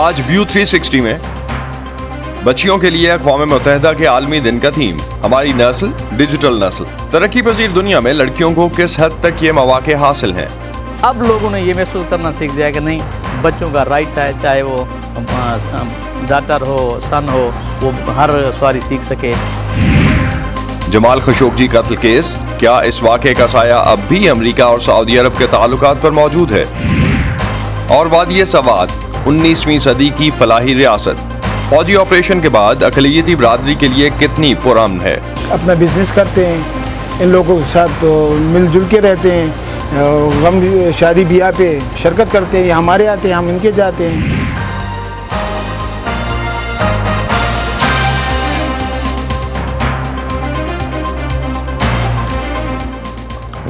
آج ویو 360 میں بچیوں کے لیے اقوام متحدہ کے عالمی دن کا تھیم ہماری نسل ڈیجیٹل نسل۔ ترقی پذیر دنیا میں لڑکیوں کو کس حد تک یہ مواقع حاصل ہیں؟ اب لوگوں نے یہ محسوس کرنا سیکھ دیا کہ نہیں، بچوں کا رائٹ ہے، چاہے وہ ڈاکٹر ہو، سن ہو، وہ ہر سواری سیکھ سکے۔ جمال خشوگی قتل کیس، کیا اس واقعے کا سایہ اب بھی امریکہ اور سعودی عرب کے تعلقات پر موجود ہے؟ اور وادی سوات 19ویں صدی کی فلاحی ریاست فوجی آپریشن کے بعد اقلیتی برادری کے لیے کتنی پرامن ہے؟ اپنا بزنس کرتے ہیں، ان لوگوں کے ساتھ مل جل کے رہتے ہیں، غم شادی بیاہ پہ شرکت کرتے ہیں، یہ ہمارے آتے ہیں، ہم ان کے جاتے ہیں۔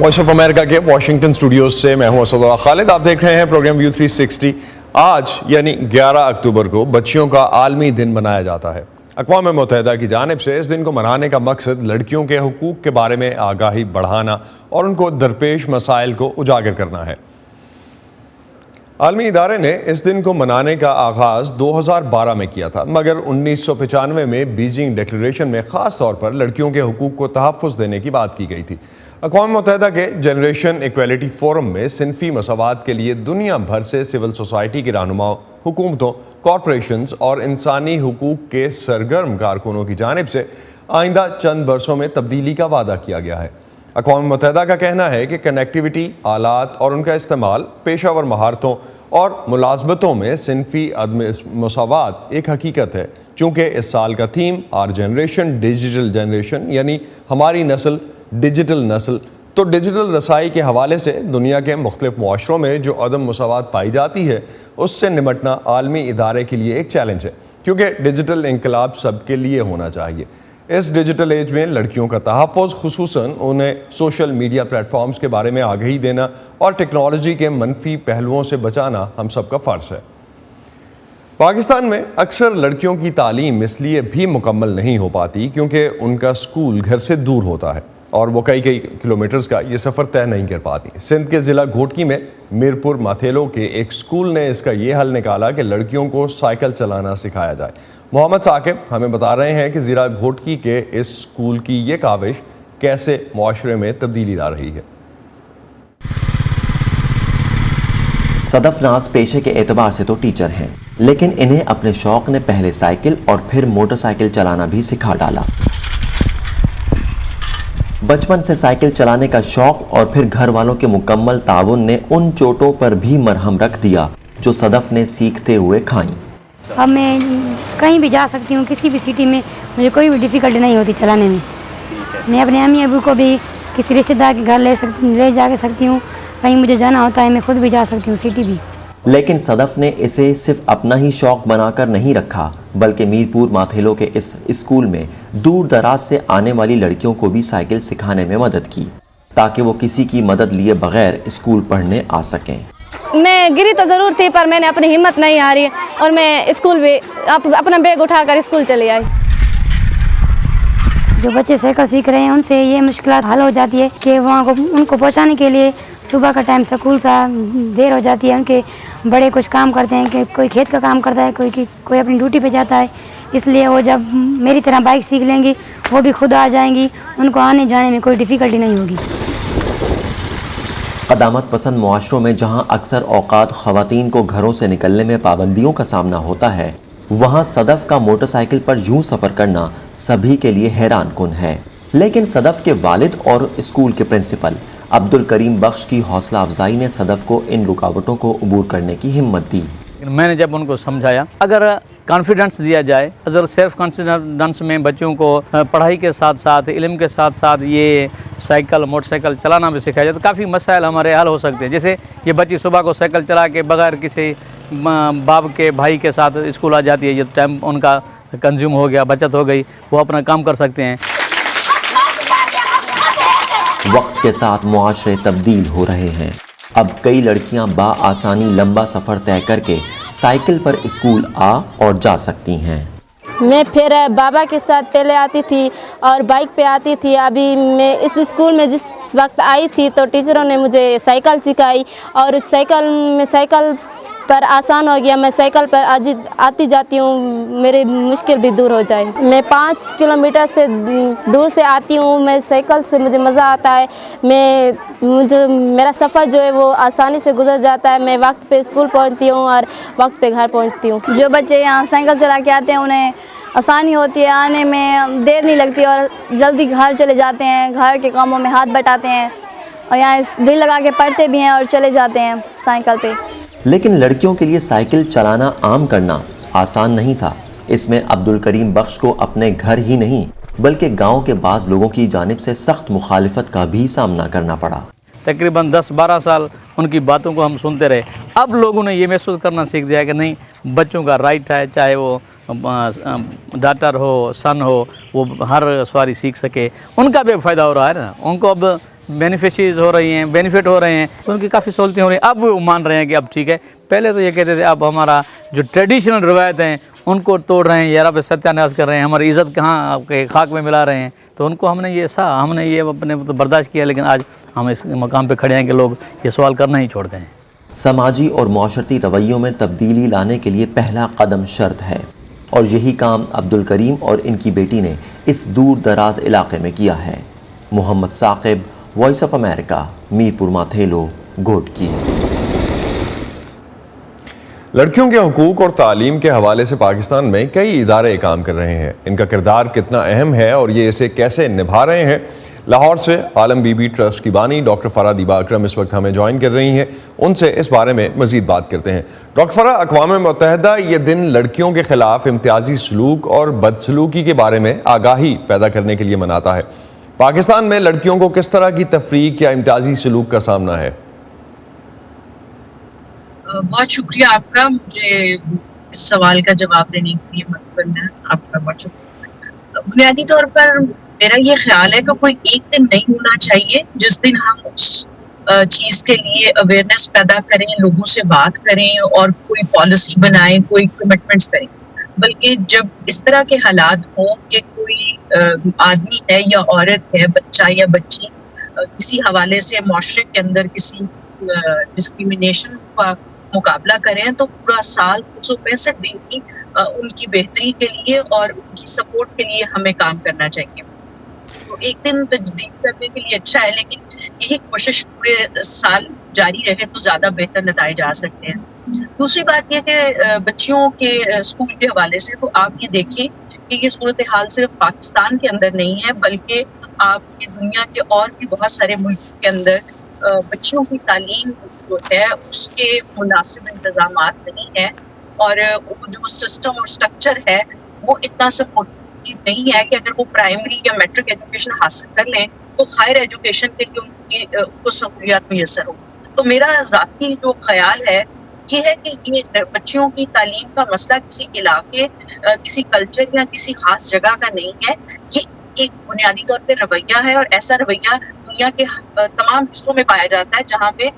وائس آف امریکہ کے واشنگٹن اسٹوڈیوز سے میں ہوں اسد اللہ خالد، آپ دیکھ رہے ہیں پروگرام ویو 360۔ آج یعنی 11 اکتوبر کو بچیوں کا عالمی دن منایا جاتا ہے۔ اقوام متحدہ کی جانب سے اس دن کو منانے کا مقصد لڑکیوں کے حقوق کے بارے میں آگاہی بڑھانا اور ان کو درپیش مسائل کو اجاگر کرنا ہے۔ عالمی ادارے نے اس دن کو منانے کا آغاز 2012 میں کیا تھا، مگر 1995 میں بیجنگ ڈکلیریشن میں خاص طور پر لڑکیوں کے حقوق کو تحفظ دینے کی بات کی گئی تھی۔ اقوام متحدہ کے جنریشن ایکویلٹی فورم میں صنفی مساوات کے لیے دنیا بھر سے سول سوسائٹی کے رہنماؤں، حکومتوں، کارپوریشنز اور انسانی حقوق کے سرگرم کارکنوں کی جانب سے آئندہ چند برسوں میں تبدیلی کا وعدہ کیا گیا ہے۔ اقوام متحدہ کا کہنا ہے کہ کنیکٹیوٹی، آلات اور ان کا استعمال، پیشہ ور مہارتوں اور ملازمتوں میں صنفی عدم مساوات ایک حقیقت ہے۔ چونکہ اس سال کا theme are generation digital generation یعنی ہماری نسل ڈیجیٹل نسل، تو ڈیجیٹل رسائی کے حوالے سے دنیا کے مختلف معاشروں میں جو عدم مساوات پائی جاتی ہے اس سے نمٹنا عالمی ادارے کے لیے ایک چیلنج ہے، کیونکہ ڈیجیٹل انقلاب سب کے لیے ہونا چاہیے۔ اس ڈیجیٹل ایج میں لڑکیوں کا تحفظ، خصوصاً انہیں سوشل میڈیا پلیٹ فارمز کے بارے میں آگاہی دینا اور ٹیکنالوجی کے منفی پہلوؤں سے بچانا ہم سب کا فرض ہے۔ پاکستان میں اکثر لڑکیوں کی تعلیم اس لیے بھی مکمل نہیں ہو پاتی کیونکہ ان کا اسکول گھر سے دور ہوتا ہے اور وہ کئی کلومیٹرز کا یہ سفر طے نہیں کر پاتی۔ سندھ کے ضلع گھوٹکی میں میرپور ماتھیلو کے ایک اسکول نے اس کا یہ حل نکالا کہ لڑکیوں کو سائیکل چلانا سکھایا جائے۔ محمد ثاقب ہمیں بتا رہے ہیں کہ ضلع گھوٹکی کے اس اسکول کی یہ کاوش کیسے معاشرے میں تبدیلی لا رہی ہے۔ صدف ناز پیشے کے اعتبار سے تو ٹیچر ہیں، لیکن انہیں اپنے شوق نے پہلے سائیکل اور پھر موٹر سائیکل چلانا بھی سکھا ڈالا۔ بچپن سے سائیکل چلانے کا شوق اور پھر گھر والوں کے مکمل تعاون نے ان چوٹوں پر بھی مرہم رکھ دیا جو صدف نے سیکھتے ہوئے کھائیں۔ اب میں کہیں بھی جا سکتی ہوں، کسی بھی سٹی میں مجھے کوئی بھی ڈیفیکلٹی نہیں ہوتی چلانے میں۔ میں اپنے امی ابو کو بھی کسی رشتہ دار کے گھر لے جا سکتی ہوں، کہیں مجھے جانا ہوتا ہے میں خود بھی جا سکتی ہوں سٹی بھی۔ لیکن صدف نے اسے صرف اپنا ہی شوق بنا کر نہیں رکھا، بلکہ میرپور ماتھیلو کے اس اسکول میں دور دراز سے آنے والی لڑکیوں کو بھی سائیکل سکھانے میں مدد کی تاکہ وہ کسی کی مدد لیے بغیر اسکول پڑھنے آ سکیں۔ میں گری تو ضرور تھی پر میں نے اپنی ہمت نہیں ہاری اور میں اسکول بھی اپنا بیگ اٹھا کر اسکول چلی آئی۔ جو بچے سائیکل سیکھ رہے ہیں ان سے یہ مشکلات حل ہو جاتی ہے کہ وہاں کو ان کو پہنچانے کے لیے صبح کا ٹائم اسکول سے دیر ہو جاتی ہے، ان کے بڑے کچھ کام کرتے ہیں کہ کوئی کھیت کا کام کرتا ہے، کوئی اپنی ڈیوٹی پہ جاتا ہے، اس لیے وہ جب میری طرح بائک سیکھ لیں گی وہ بھی خود آ جائیں گی، ان کو آنے جانے میں کوئی ڈیفیکلٹی نہیں ہوگی۔ قدامت پسند معاشروں میں جہاں اکثر اوقات خواتین کو گھروں سے نکلنے میں پابندیوں کا سامنا ہوتا ہے، وہاں صدف کا موٹر سائیکل پر یوں سفر کرنا سبھی کے لیے حیران کن ہے۔ لیکن صدف کے والد اور اسکول کے پرنسپل عبدالکریم بخش کی حوصلہ افزائی نے صدف کو ان رکاوٹوں کو عبور کرنے کی ہمت دی۔ میں نے جب ان کو سمجھایا اگر کانفیڈنس دیا جائے، اگر سیلف کانفیڈنس میں بچوں کو پڑھائی کے ساتھ ساتھ علم کے ساتھ ساتھ یہ سائیکل موٹر سائیکل چلانا بھی سکھایا جائے تو کافی مسائل ہمارے حل ہو سکتے ہیں۔ جیسے یہ بچی صبح کو سائیکل چلا کے بغیر کسی باپ کے بھائی کے ساتھ اسکول آ جاتی ہے، یہ ٹائم ان کا کنزیوم ہو گیا، بچت ہو گئی، وہ اپنا کام کر سکتے ہیں۔ وقت کے ساتھ معاشرے تبدیل ہو رہے ہیں۔ اب کئی لڑکیاں بآسانی لمبا سفر طے کر کے سائیکل پر اسکول آ اور جا سکتی ہیں۔ میں پھر بابا کے ساتھ پہلے آتی تھی اور بائک پہ آتی تھی۔ ابھی میں اس اسکول میں جس وقت آئی تھی تو ٹیچروں نے مجھے سائیکل سکھائی اور اس سائیکل پر آسان ہو گیا. میں سائیکل پر آتی جاتی ہوں, میری مشکل بھی دور ہو جائے. میں 5 کلومیٹر سے دور سے آتی ہوں. میں سائیکل سے مجھے مزہ آتا ہے. میرا سفر جو ہے وہ آسانی سے گزر جاتا ہے. میں وقت پہ اسکول پہنچتی ہوں اور وقت پہ گھر پہنچتی ہوں. جو بچے یہاں سائیکل چلا کے آتے ہیں انہیں آسانی ہوتی ہے, آنے میں دیر نہیں لگتی اور جلدی گھر چلے جاتے ہیں, گھر کے کاموں میں ہاتھ بٹاتے ہیں اور یہاں دل لگا کے پڑھتے بھی ہیں اور چلے جاتے ہیں سائیکل پہ. لیکن لڑکیوں کے لیے سائیکل چلانا عام کرنا آسان نہیں تھا. اس میں عبدالکریم بخش کو اپنے گھر ہی نہیں بلکہ گاؤں کے بعض لوگوں کی جانب سے سخت مخالفت کا بھی سامنا کرنا پڑا. تقریباً 10-12 سال ان کی باتوں کو ہم سنتے رہے. اب لوگوں نے یہ محسوس کرنا سیکھ دیا کہ نہیں, بچوں کا رائٹ ہے, چاہے وہ ڈاکٹر ہو, سن ہو, وہ ہر سواری سیکھ سکے. ان کا بھی فائدہ ہو رہا ہے نا, ان کو اب بینیفیشریز ہو رہی ہیں, بینیفٹ ہو رہے ہیں, ان کی کافی سہولتیں ہو رہی ہیں. اب وہ مان رہے ہیں کہ اب ٹھیک ہے. پہلے تو یہ کہتے تھے اب ہمارا جو ٹریڈیشنل روایت ہیں ان کو توڑ رہے ہیں, یارہ پہ ستیہ ناش کر رہے ہیں, ہماری عزت کہاں آپ کے خاک میں ملا رہے ہیں. تو ان کو ہم نے یہ اپنے برداشت کیا, لیکن آج ہم اس مقام پہ کھڑے ہیں کہ لوگ یہ سوال کرنا ہی چھوڑ دیں. سماجی اور معاشرتی رویوں میں تبدیلی لانے کے لیے پہلا قدم شرط ہے, اور یہی کام عبدالکریم اور ان کی بیٹی نے اس دور دراز علاقے میں کیا ہے. Muhammad Saqib, Voice of America, Mirpur Mathelo, Ghotki. لڑکیوں کے حقوق اور تعلیم کے حوالے سے پاکستان میں کئی ادارے کام کر رہے ہیں. ان کا کردار کتنا اہم ہے اور یہ اسے کیسے نبھا رہے ہیں, لاہور سے عالم بی بی ٹرسٹ کی بانی ڈاکٹر فرح دیبا اکرم اس وقت ہمیں جوائن کر رہی ہیں. ان سے اس بارے میں مزید بات کرتے ہیں. ڈاکٹر فرح, اقوام متحدہ یہ دن لڑکیوں کے خلاف امتیازی سلوک اور بدسلوکی کے بارے میں آگاہی پیدا کرنے کے لیے مناتا ہے. پاکستان میں لڑکیوں کو کس طرح کی تفریق یا امتیازی سلوک کا سامنا ہے؟ بہت شکریہ آپ کا, مجھے اس سوال کا جواب دینے کے لیے مطلب آپ کا بہت شکریہ. بنیادی طور پر میرا یہ خیال ہے کہ کوئی ایک دن نہیں ہونا چاہیے جس دن ہم اس چیز کے لیے اویئرنیس پیدا کریں, لوگوں سے بات کریں اور کوئی پالیسی بنائیں, کوئی کمٹمنٹس کریں. بلکہ جب اس طرح کے حالات ہوں کہ کوئی آدمی ہے یا عورت ہے, بچہ یا بچی کسی حوالے سے معاشرے کے اندر کسی ڈسکریمنیشن کا مقابلہ کریں, تو پورا سال 365 دن کی ان کی بہتری کے لیے اور ان کی سپورٹ کے لیے ہمیں کام کرنا چاہیے. تو ایک دن تجدید کرنے کے لیے اچھا ہے, لیکن یہی کوشش پورے سال جاری رہے تو زیادہ بہتر نتائج آ سکتے ہیں. دوسری بات یہ کہ بچیوں کے اسکول کے حوالے سے تو آپ یہ دیکھیں کہ یہ صورتحال صرف پاکستان کے اندر نہیں ہے, بلکہ آپ کی دنیا کے اور بھی بہت سارے ملک کے اندر بچیوں کی تعلیم جو ہے اس کے مناسب انتظامات نہیں ہیں, اور جو سسٹم اور سٹرکچر ہے وہ اتنا سپورٹیو نہیں ہے کہ اگر وہ پرائمری یا میٹرک ایجوکیشن حاصل کر لیں تو ہائر ایجوکیشن کے لیے ان کو سہولیات میسر ہو. تو میرا ذاتی جو خیال ہے یہ ہے کہ یہ بچیوں کی تعلیم کا مسئلہ کسی علاقے, کسی کلچر یا کسی خاص جگہ کا نہیں ہے. یہ ایک بنیادی طور پہ رویہ ہے, اور ایسا رویہ دنیا کے تمام حصوں میں پایا جاتا ہے جہاں پہ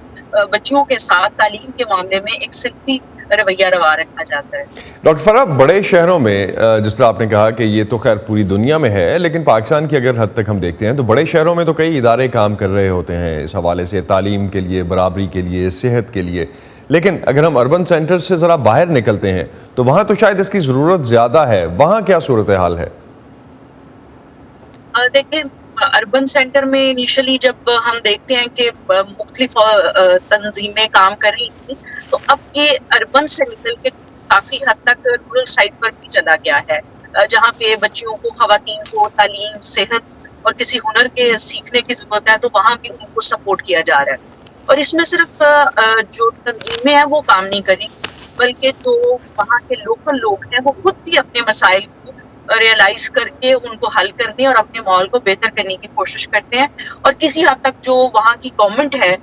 بچیوں کے ساتھ تعلیم کے معاملے میں ایک صنفی رویہ روا رکھا جاتا ہے. ڈاکٹر فرح, بڑے شہروں میں جس طرح آپ نے کہا کہ یہ تو خیر پوری دنیا میں ہے, لیکن پاکستان کی اگر حد تک ہم دیکھتے ہیں تو بڑے شہروں میں تو کئی ادارے کام کر رہے ہوتے ہیں اس حوالے سے, تعلیم کے لیے, برابری کے لیے, صحت کے لیے. لیکن اگر ہم اربن سینٹر سے ذرا باہر نکلتے ہیں تو وہاں تو شاید اس کی ضرورت زیادہ ہے. وہاں کیا صورتحال ہے؟ دیکھیں, اربن سینٹر میں انیشلی جب ہم دیکھتے ہیں کہ مختلف تنظیمیں کام کر رہی تھیں, تو اب یہ اربن سے نکل کے کافی حد تک رورل سائڈ پر بھی چلا گیا ہے, جہاں پہ بچیوں کو, خواتین کو تعلیم, صحت اور کسی ہنر کے سیکھنے کی ضرورت ہے, تو وہاں بھی ان کو سپورٹ کیا جا رہا ہے. اور اس میں صرف جو تنظیمیں ہیں وہ کام نہیں کری, بلکہ جو وہاں کے لوکل لوگ ہیں وہ خود بھی اپنے مسائل کو ریئلائز کر کے ان کو حل کرنے اور اپنے ماحول کو بہتر کرنے کی کوشش کرتے ہیں. اور کسی حد تک جو وہاں کی گورنمنٹ ہے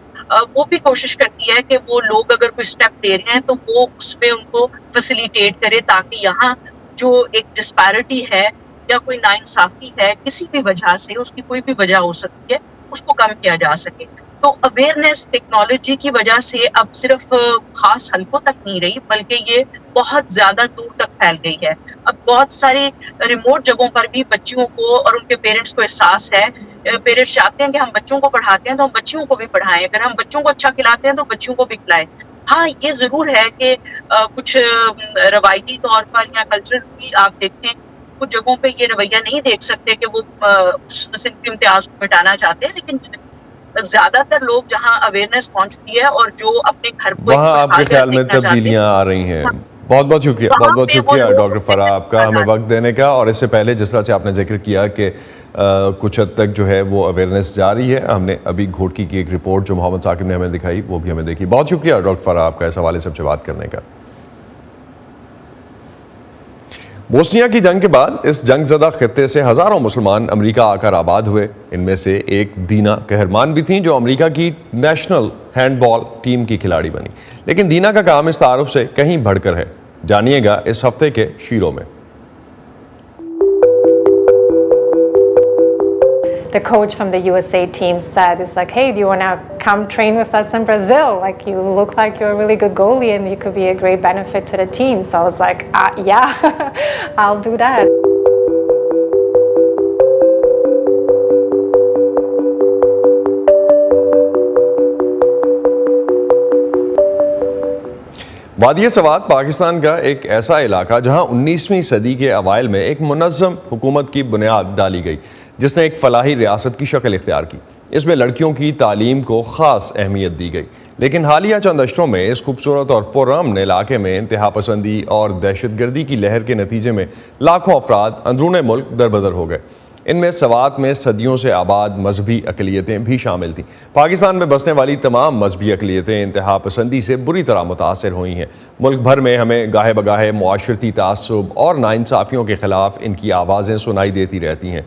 وہ بھی کوشش کرتی ہے کہ وہ لوگ اگر کوئی اسٹیپ لے رہے ہیں تو وہ اس میں ان کو فیسیلیٹیٹ کرے, تاکہ یہاں جو ایک ڈسپیرٹی ہے یا کوئی ناانصافی ہے کسی بھی وجہ سے, اس کی کوئی بھی وجہ ہو سکتی ہے, اس کو کم کیا جا سکے. تو اویئرنیس ٹیکنالوجی کی وجہ سے اب صرف خاص حلقوں تک نہیں رہی, بلکہ یہ بہت زیادہ دور تک پھیل گئی ہے. اب بہت ساری ریموٹ جگہوں پر بھی بچیوں کو اور ان کے پیرنٹس کو احساس ہے, پیرنٹس چاہتے ہیں کہ ہم بچوں کو پڑھاتے ہیں تو ہم بچیوں کو بھی پڑھائیں, اگر ہم بچوں کو اچھا کھلاتے ہیں تو بچیوں کو بھی کھلائیں. ہاں یہ ضرور ہے کہ کچھ روایتی طور پر یا کلچر بھی آپ دیکھیں کچھ جگہوں پہ یہ رویہ نہیں دیکھ سکتے کہ وہ اس صنفی امتیاز کو مٹانا چاہتے ہیں، لیکن زیادہ تر لوگ جہاں اویئرنیس پہنچتی ہے اور جو اپنے گھر کو وہاں آپ کے خیال میں تبدیلیاں آ رہی ہیں. بہت بہت شکریہ، بہت بہت شکریہ ڈاکٹر فرح آپ کا ہمیں وقت دینے کا. اور اس سے پہلے جس طرح سے آپ نے ذکر کیا کہ کچھ حد تک جو ہے وہ اویئرنیس جاری ہے، ہم نے ابھی گھوٹکی کی ایک رپورٹ جو محمد ثاقب نے ہمیں دکھائی وہ بھی ہمیں دیکھی. بہت شکریہ ڈاکٹر فرح آپ کا اس حوالے سے بات کرنے کا. بوسنیا کی جنگ کے بعد اس جنگ زدہ خطے سے ہزاروں مسلمان امریکہ آ کر آباد ہوئے. ان میں سے ایک دینا قہرمان بھی تھیں جو امریکہ کی نیشنل ہینڈ بال ٹیم کی کھلاڑی بنی. لیکن دینا کا کام اس تعارف سے کہیں بڑھ کر ہے. جانیے گا اس ہفتے کے شیروں میں. The coach from the USA team said, it's like, hey, do you want to come train with us in Brazil? Like, you look like you're a really good goalie and you could be a great benefit to the team. So I was like, yeah, I'll do that. وادی سوات پاکستان کا ایک ایسا علاقہ جہاں 19ویں صدی کے اوائل میں ایک منظم حکومت کی بنیاد ڈالی گئی جس نے ایک فلاحی ریاست کی شکل اختیار کی. اس میں لڑکیوں کی تعلیم کو خاص اہمیت دی گئی. لیکن حالیہ چند اشروں میں اس خوبصورت اور پرامن علاقے میں انتہا پسندی اور دہشت گردی کی لہر کے نتیجے میں لاکھوں افراد اندرون ملک دربدر ہو گئے. ان میں سوات میں صدیوں سے آباد مذہبی اقلیتیں بھی شامل تھیں. پاکستان میں بسنے والی تمام مذہبی اقلیتیں انتہا پسندی سے بری طرح متاثر ہوئی ہیں. ملک بھر میں ہمیں گاہے بگاہے معاشرتی تعصب اور ناانصافیوں کے خلاف ان کی آوازیں سنائی دیتی رہتی ہیں.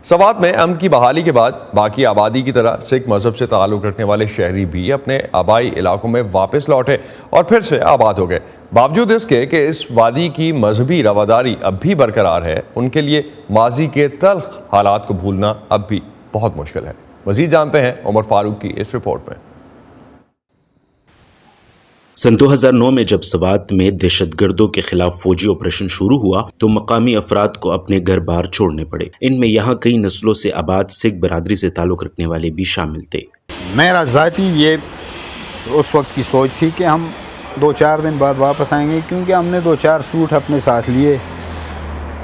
سوات میں امن کی بحالی کے بعد باقی آبادی کی طرح سکھ مذہب سے تعلق رکھنے والے شہری بھی اپنے آبائی علاقوں میں واپس لوٹے اور پھر سے آباد ہو گئے. باوجود اس کے کہ اس وادی کی مذہبی رواداری اب بھی برقرار ہے، ان کے لیے ماضی کے تلخ حالات کو بھولنا اب بھی بہت مشکل ہے. مزید جانتے ہیں عمر فاروق کی اس رپورٹ میں. سن 2009 میں جب سوات میں دہشت گردوں کے خلاف فوجی آپریشن شروع ہوا تو مقامی افراد کو اپنے گھر بار چھوڑنے پڑے. ان میں یہاں کئی نسلوں سے آباد سکھ برادری سے تعلق رکھنے والے بھی شامل تھے. میرا ذاتی یہ اس وقت کی سوچ تھی کہ ہم 2-4 دن بعد واپس آئیں گے، کیونکہ ہم نے 2-4 سوٹ اپنے ساتھ لیے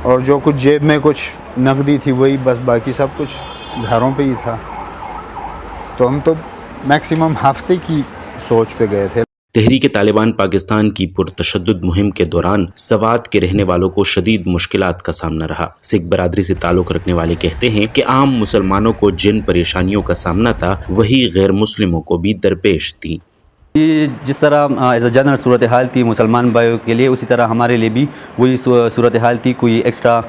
اور جو کچھ جیب میں کچھ نقدی تھی وہی، بس باقی سب کچھ گھروں پہ ہی تھا. تو ہم تو میکسیمم ہفتے کی سوچ پہ گئے تھے. تحریک طالبان پاکستان کی پرتشدد مہم کے دوران سوات کے رہنے والوں کو شدید مشکلات کا سامنا رہا. سکھ برادری سے تعلق رکھنے والے کہتے ہیں کہ عام مسلمانوں کو جن پریشانیوں کا سامنا تھا وہی غیر مسلموں کو بھی درپیش تھی. جس طرح ایز اے جنرل صورتحال تھی مسلمان بھائیوں کے لیے، اسی طرح ہمارے لیے بھی وہی صورتحال تھی. کوئی ایکسٹرا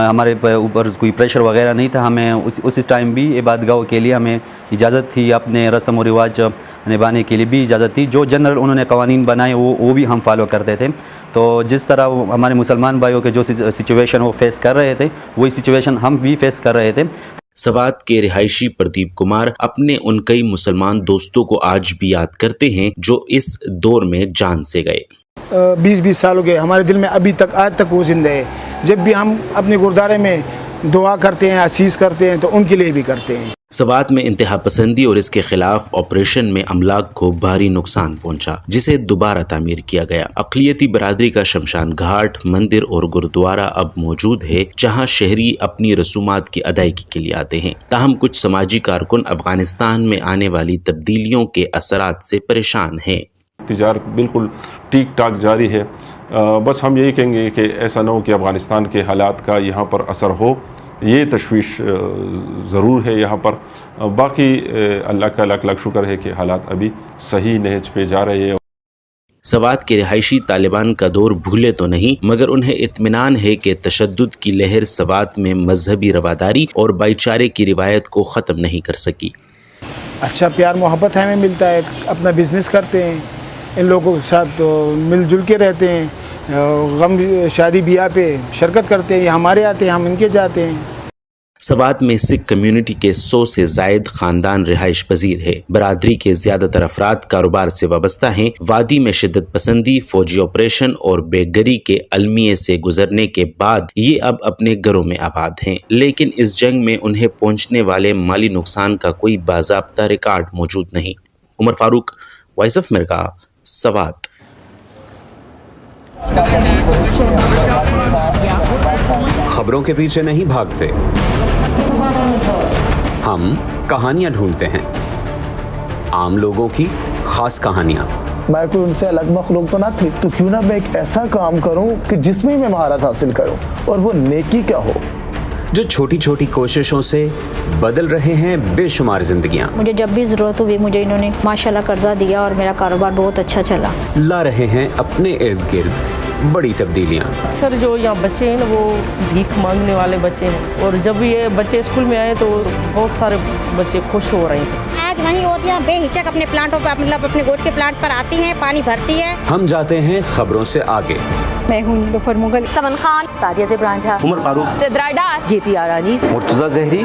ہمارے اوپر کوئی پریشر وغیرہ نہیں تھا. ہمیں اسی ٹائم بھی عبادت گاہوں کے لیے ہمیں اجازت تھی، اپنے رسم و رواج نبھانے کے لیے بھی اجازت تھی. جو جنرل انہوں نے قوانین بنائے وہ بھی ہم فالو کرتے تھے. تو جس طرح ہمارے مسلمان بھائیوں کے جو سچویشن وہ فیس کر رہے تھے وہی سچویشن ہم بھی فیس کر رہے تھے. سوات کے رہائشی پردیپ کمار اپنے ان کئی مسلمان دوستوں کو آج بھی یاد کرتے ہیں جو اس دور میں جان سے گئے. 20 سال ہو گئے، ہمارے دل میں ابھی تک آج تک وہ زندہ ہے. جب بھی ہم اپنے گردوارے میں دعا کرتے ہیں، عزیز کرتے ہیں تو ان کے لیے بھی کرتے ہیں. سوات میں انتہا پسندی اور اس کے خلاف آپریشن میں املاک کو بھاری نقصان پہنچا جسے دوبارہ تعمیر کیا گیا. اقلیتی برادری کا شمشان گھاٹ، مندر اور گردوارہ اب موجود ہے جہاں شہری اپنی رسومات کی ادائیگی کے لیے آتے ہیں. تاہم کچھ سماجی کارکن افغانستان میں آنے والی تبدیلیوں کے اثرات سے پریشان ہیں. تجارت بالکل ٹھیک ٹھاک جاری ہے. بس ہم یہی کہیں گے کہ ایسا نہ ہو کہ افغانستان کے حالات کا یہاں پر اثر ہو. یہ تشویش ضرور ہے یہاں پر. باقی اللہ کا لاکھ لاکھ شکر ہے کہ حالات ابھی صحیح نہج پہ جا رہے ہیں. سوات کے رہائشی طالبان کا دور بھولے تو نہیں، مگر انہیں اطمینان ہے کہ تشدد کی لہر سوات میں مذہبی رواداری اور بھائی چارے کی روایت کو ختم نہیں کر سکی. اچھا پیار محبت ہمیں ملتا ہے، اپنا بزنس کرتے ہیں، ان لوگوں کے ساتھ مل جل کے رہتے ہیں، غم شادی بیاہ پہ شرکت کرتے ہیں. یہ ہمارے آتے ہیں، ہم ان کے جاتے ہیں. سوات میں سکھ کمیونٹی کے 100 سے زائد خاندان رہائش پذیر ہے. برادری کے زیادہ تر افراد کاروبار سے وابستہ ہیں. وادی میں شدت پسندی، فوجی آپریشن اور بے گھری کے المیے سے گزرنے کے بعد یہ اب اپنے گھروں میں آباد ہیں، لیکن اس جنگ میں انہیں پہنچنے والے مالی نقصان کا کوئی باضابطہ ریکارڈ موجود نہیں. عمر فاروق، وائس آف امریکہ، سوات۔ خبروں کے پیچھے نہیں بھاگتے، ہم کہانیاں ڈھونڈتے ہیں، عام لوگوں کی خاص کہانیاں۔ میں کوئی ان سے الگ مخلوق تو نہ تھی، تو کیوں نہ میں ایک ایسا کام کروں کہ جس میں مہارت حاصل کروں، اور وہ نیکی کیا ہو، جو چھوٹی چھوٹی کوششوں سے بدل رہے ہیں بے شمار زندگیاں۔ مجھے جب بھی ضرورت ہوئی مجھے انہوں نے ماشاءاللہ قرضہ دیا اور میرا کاروبار بہت اچھا چلا۔ لا رہے ہیں اپنے ارد گرد بڑی تبدیلیاں۔ اکثر جو یہاں بچے ہیں نا وہ بھیک مانگنے والے بچے ہیں، اور جب یہ بچے اسکول میں آئے تو بہت سارے بچے خوش ہو رہے ہیں۔ آج وہیں عورتیں بے ہچک اپنے پلانٹوں پر، مطلب اپنے گوٹ کے پلانٹ پر آتی ہیں، پانی بھرتی ہے۔ ہم جاتے ہیں خبروں سے آگے۔ میں ہوں نیلوفر مغل، سمن خان، سعدیہ زبران جھا، عمر فاروق، چترا ڈار، گیتی آرانی، مرتضیٰ زہری۔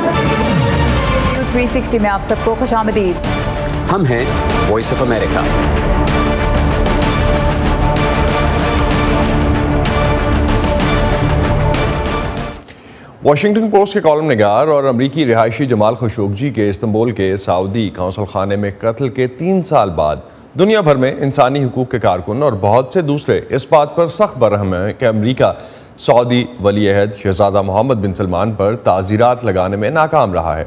360 میں آپ سب کو خوش آمدید۔ ہم ہیں Voice of America. Washington Post کے کالم نگار اور امریکی رہائشی جمال خشوگی کے استنبول کے سعودی قونصل خانے میں قتل کے 3 سال بعد دنیا بھر میں انسانی حقوق کے کارکن اور بہت سے دوسرے اس بات پر سخت برہم ہیں کہ امریکہ سعودی ولی عہد شہزادہ محمد بن سلمان پر تعزیرات لگانے میں ناکام رہا ہے۔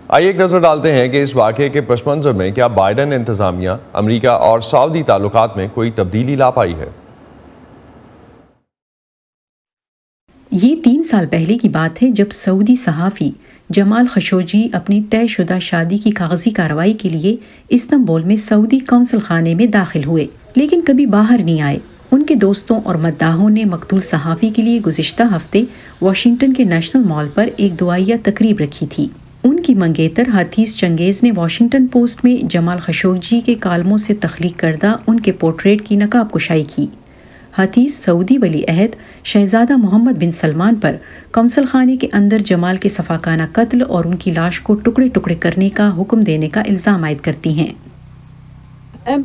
آئیے ایک نظر ڈالتے ہیں کہ اس واقعے کے پس منظر میں کیا بائیڈن انتظامیہ امریکہ اور سعودی تعلقات میں کوئی تبدیلی لا پائی ہے۔ یہ 3 سال پہلے کی بات ہے جب سعودی صحافی جمال خشوگی اپنی طے شدہ شادی کی کاغذی کارروائی کے لیے استنبول میں سعودی قونصل خانے میں داخل ہوئے، لیکن کبھی باہر نہیں آئے۔ ان کے دوستوں اور مداحوں نے مقتول صحافی کے لیے گزشتہ ہفتے واشنگٹن کے نیشنل مال پر ایک دعائیہ تقریب رکھی تھی۔ ان کی منگیتر حتیث چنگیز نے واشنگٹن پوسٹ میں جمال خشوگی کے کالموں سے تخلیق کردہ ان کے پورٹریٹ کی نقاب کشائی کی۔ حتیث سعودی ولی عہد شہزادہ محمد بن سلمان پر قونصل خانے کے اندر جمال کے سفاکانہ قتل اور ان کی لاش کو ٹکڑے ٹکڑے کرنے کا حکم دینے کا الزام عائد کرتی ہیں۔ ایم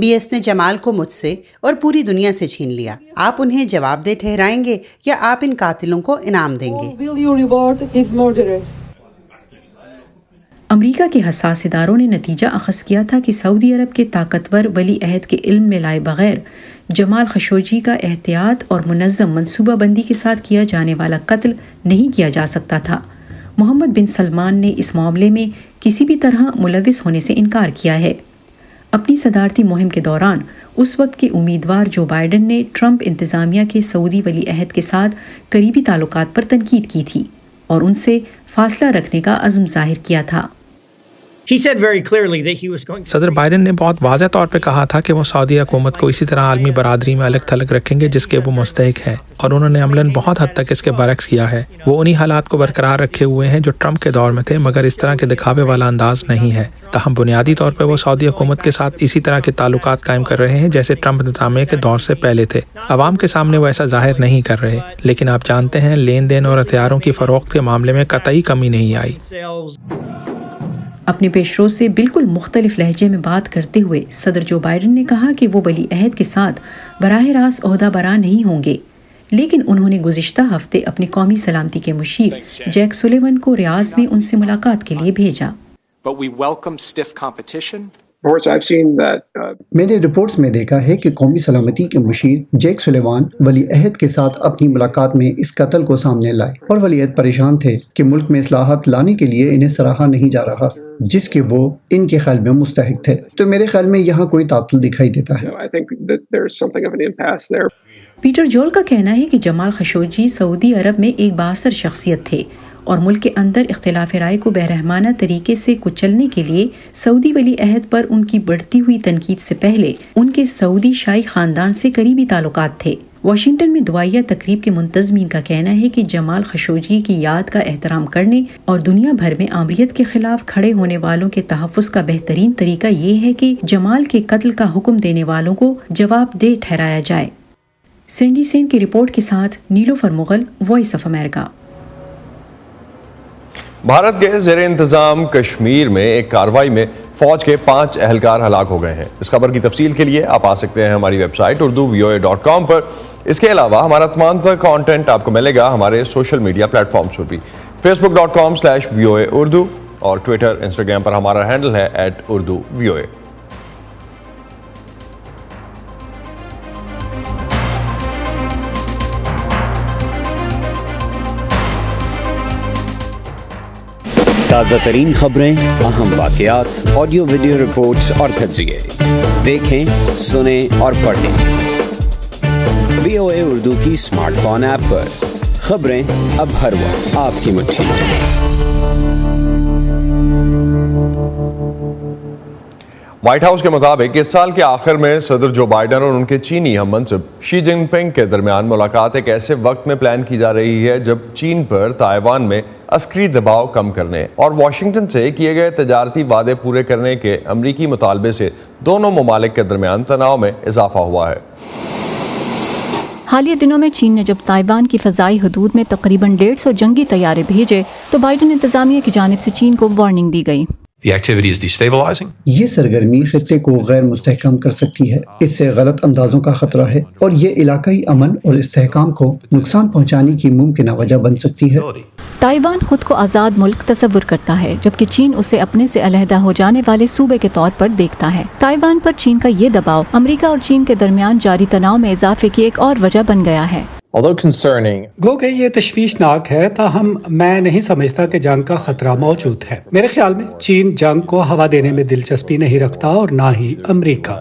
بی ایس نے جمال کو مجھ سے اور پوری دنیا سے چھین لیا۔ آپ انہیں جواب دہ ٹھہرائیں گے یا آپ ان قاتلوں کو انعام دیں گے؟ امریکہ کے حساس اداروں نے نتیجہ اخذ کیا تھا کہ سعودی عرب کے طاقتور ولی عہد کے علم میں لائے بغیر جمال خشوگی کا احتیاط اور منظم منصوبہ بندی کے ساتھ کیا جانے والا قتل نہیں کیا جا سکتا تھا۔ محمد بن سلمان نے اس معاملے میں کسی بھی طرح ملوث ہونے سے انکار کیا ہے۔ اپنی صدارتی مہم کے دوران اس وقت کے امیدوار جو بائیڈن نے ٹرمپ انتظامیہ کے سعودی ولی عہد کے ساتھ قریبی تعلقات پر تنقید کی تھی اور ان سے فاصلہ رکھنے کا عزم ظاہر کیا تھا۔ صدر بائیڈن نے بہت واضح طور پہ کہا تھا کہ وہ سعودی حکومت کو اسی طرح عالمی برادری میں الگ تھلگ رکھیں گے جس کے وہ مستحق ہے، اور انہوں نے عملاً بہت حد تک اس کے برعکس کیا ہے۔ وہ انہی حالات کو برقرار رکھے ہوئے ہیں جو ٹرمپ کے دور میں تھے، مگر اس طرح کے دکھاوے والا انداز نہیں ہے۔ تاہم بنیادی طور پہ وہ سعودی حکومت کے ساتھ اسی طرح کے تعلقات قائم کر رہے ہیں جیسے ٹرمپ انتظامیہ کے دور سے پہلے تھے۔ عوام کے سامنے وہ ایسا ظاہر نہیں کر رہے، لیکن آپ جانتے ہیں لین دین اور ہتھیاروں کی فروخت کے معاملے میں قطعی کمی نہیں آئی۔ اپنے پیشرو سے بالکل مختلف لہجے میں بات کرتے ہوئے صدر جو بائیڈن نے کہا کہ وہ ولی عہد کے ساتھ براہ راست عہدہ برا نہیں ہوں گے، لیکن انہوں نے گزشتہ ہفتے اپنی قومی سلامتی کے مشیر جیک سولیون کو ریاض میں ان سے ملاقات کے لیے بھیجا۔ میں نے رپورٹس میں دیکھا ہے کہ قومی سلامتی کے مشیر جیک سولیوان ولی عہد کے ساتھ اپنی ملاقات میں اس قتل کو سامنے لائے، اور ولی عہد پریشان تھے کہ ملک میں اصلاحات لانے کے لیے انہیں سراہا نہیں جا رہا جس کے وہ ان کے خیال میں مستحق تھے۔ تو میرے خیال میں یہاں کوئی تعطل دکھائی دیتا ہے۔ پیٹر جول کا کہنا ہے کہ جمال خشوگی سعودی عرب میں ایک بااثر شخصیت تھے اور ملک کے اندر اختلاف رائے کو بےرحمانہ طریقے سے کچلنے کے لیے سعودی ولی عہد پر ان کی بڑھتی ہوئی تنقید سے پہلے ان کے سعودی شاہی خاندان سے قریبی تعلقات تھے۔ واشنگٹن میں دعائیہ تقریب کے منتظمین کا کہنا ہے کہ جمال خشوگی کی یاد کا احترام کرنے اور دنیا بھر میں آمریت کے خلاف کھڑے ہونے والوں کے تحفظ کا بہترین طریقہ یہ ہے کہ جمال کے قتل کا حکم دینے والوں کو جواب دہ ٹھہرایا جائے۔ سینڈی سین کی رپورٹ کے ساتھ Nilofar Mughal, Voice of America. Bharat کے زیر انتظام کشمیر میں ایک کارروائی میں فوج کے 5 اہلکار ہلاک ہو گئے ہیں۔ اس خبر کی تفصیل کے لیے آپ آ سکتے ہیں ہماری ویب سائٹ urduvoa.com پر۔ اس کے علاوہ ہمارا تمام تر کانٹینٹ آپ کو ملے گا ہمارے سوشل میڈیا پلیٹ فارمز پر بھی، facebook.com/VOA اردو اور ٹویٹر انسٹاگرام پر ہمارا ہینڈل ہے @urduvoa۔ تازہ ترین خبریں، اہم واقعات، آڈیو ویڈیو رپورٹس اور تجزیے دیکھیں، سنیں اور پڑھیں VOA اردو کی اسمارٹ فون ایپ پر۔ خبریں اب ہر وقت آپ کی مٹھی میں۔ وائٹ ہاؤس کے مطابق اس سال کے آخر میں صدر جو بائیڈن اور ان کے چینی ہم منصب شی جن پنگ کے درمیان ملاقات ایک ایسے وقت میں پلان کی جا رہی ہے جب چین پر تائیوان میں عسکری دباؤ کم کرنے اور واشنگٹن سے کیے گئے تجارتی وعدے پورے کرنے کے امریکی مطالبے سے دونوں ممالک کے درمیان تناؤ میں اضافہ ہوا ہے۔ حالیہ دنوں میں چین نے جب تائیوان کی فضائی حدود میں تقریباً 150 جنگی طیارے بھیجے تو بائیڈن انتظامیہ کی جانب سے چین کو وارننگ دی گئی۔ یہ سرگرمی خطے کو غیر مستحکم کر سکتی ہے، اس سے غلط اندازوں کا خطرہ ہے اور یہ علاقائی امن اور استحکام کو نقصان پہنچانے کی ممکنہ وجہ بن سکتی ہے۔ تائیوان خود کو آزاد ملک تصور کرتا ہے جبکہ چین اسے اپنے سے علیحدہ ہو جانے والے صوبے کے طور پر دیکھتا ہے۔ تائیوان پر چین کا یہ دباؤ امریکہ اور چین کے درمیان جاری تناؤ میں اضافے کی ایک اور وجہ بن گیا ہے۔ گو کہ یہ تشویشناک ہے، تاہم میں نہیں سمجھتا کہ جنگ کا خطرہ موجود ہے۔ میرے خیال میں چین جنگ کو ہوا دینے میں دلچسپی نہیں رکھتا اور نہ ہی امریکہ۔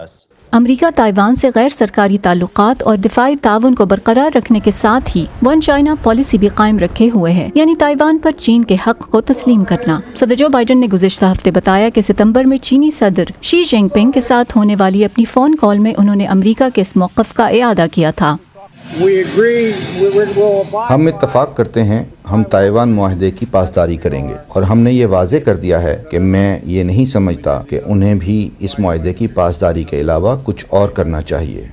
امریکہ تائیوان سے غیر سرکاری تعلقات اور دفاعی تعاون کو برقرار رکھنے کے ساتھ ہی ون چائنا پالیسی بھی قائم رکھے ہوئے ہے، یعنی تائیوان پر چین کے حق کو تسلیم کرنا۔ صدر جو بائیڈن نے گزشتہ ہفتے بتایا کہ ستمبر میں چینی صدر شی جن پنگ کے ساتھ ہونے والی اپنی فون کال میں انہوں نے امریکہ کے اس موقف کا اعادہ کیا تھا۔ ہم اتفاق کرتے ہیں ہم تائیوان معاہدے کی پاسداری کریں گے اور ہم نے یہ واضح کر دیا ہے کہ میں یہ نہیں سمجھتا کہ انہیں بھی اس معاہدے کی پاسداری کے علاوہ کچھ اور کرنا چاہیے۔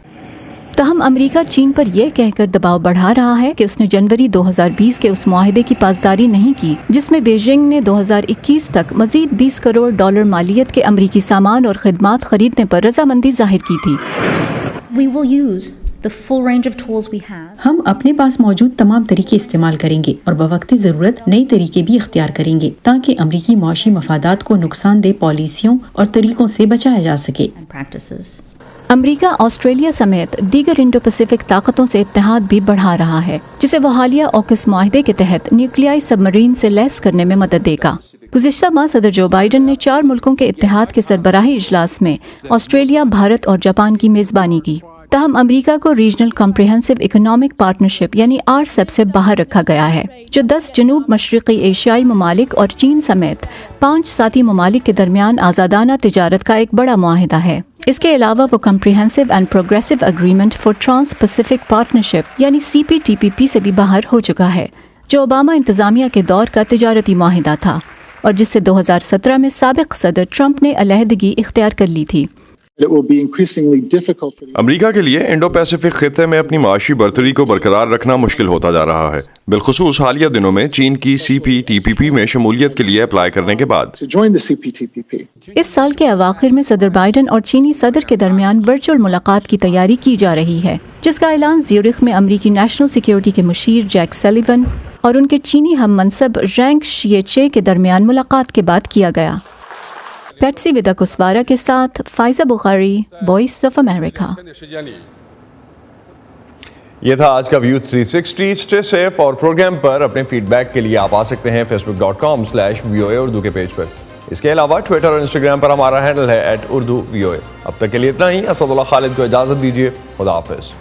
تاہم امریکہ چین پر یہ کہہ کر دباؤ بڑھا رہا ہے کہ اس نے جنوری 2020 کے اس معاہدے کی پاسداری نہیں کی جس میں بیجنگ نے 2021 تک مزید $20 کروڑ مالیت کے امریکی سامان اور خدمات خریدنے پر رضامندی ظاہر کی تھی۔ ہم اپنے پاس موجود تمام طریقے استعمال کریں گے اور بوقت ضرورت نئے طریقے بھی اختیار کریں گے تاکہ امریکی معاشی مفادات کو نقصان دہ پالیسیوں اور طریقوں سے بچایا جا سکے۔ امریکہ آسٹریلیا سمیت دیگر انڈو پیسفک طاقتوں سے اتحاد بھی بڑھا رہا ہے جسے وہ حالیہ اوکس معاہدے کے تحت نیوکلیائی سب مرین سے لیس کرنے میں مدد دے گا۔ گزشتہ ماہ صدر جو بائیڈن نے 4 ملکوں کے اتحاد کے سربراہی اجلاس میں آسٹریلیا، بھارت اور جاپان کی میزبانی کی۔ تاہم امریکہ کو ریجنل کمپریہنسو اکنامک پارٹنرشپ یعنی RCEP سے باہر رکھا گیا ہے جو 10 جنوب مشرقی ایشیائی ممالک اور چین سمیت 5 ساتھی ممالک کے درمیان آزادانہ تجارت کا ایک بڑا معاہدہ ہے۔ اس کے علاوہ وہ Comprehensive and Progressive Agreement for Trans Pacific Partnership یعنی CPTPP سے بھی باہر ہو چکا ہے جو اوباما انتظامیہ کے دور کا تجارتی معاہدہ تھا اور جس سے 2017 میں سابق صدر ٹرمپ نے علیحدگی اختیار کر لی تھی۔ امریکہ کے لیے انڈو پیسفک خطے میں اپنی معاشی برتری کو برقرار رکھنا مشکل ہوتا جا رہا ہے، بالخصوص حالیہ دنوں میں چین کی CPTPP میں شمولیت کے لیے اپلائی کرنے کے بعد۔ اس سال کے اواخر میں صدر بائیڈن اور چینی صدر کے درمیان ورچوئل ملاقات کی تیاری کی جا رہی ہے جس کا اعلان زیورخ میں امریکی نیشنل سیکیورٹی کے مشیر جیک سلیون اور ان کے چینی ہم منصب رینگ شیچے کے درمیان ملاقات کے بعد کیا گیا۔ پیٹسی ودا کسوارا کے ساتھ فائزہ بخاری، وائس آف امریکہ۔ یہ تھا آج کا ویو 360۔ اسٹے سیف اور پروگرام پر اپنے فیڈ بیک کے لیے آپ آ سکتے ہیں facebook.com/VOA اردو کے پیج پر۔ اس کے علاوہ ٹویٹر اور انسٹاگرام پر ہمارا ہینڈل ہے @urduvoa۔ اب تک کے لیے اتنا ہی۔ اسد اللہ خالد کو اجازت دیجیے، خدا حافظ۔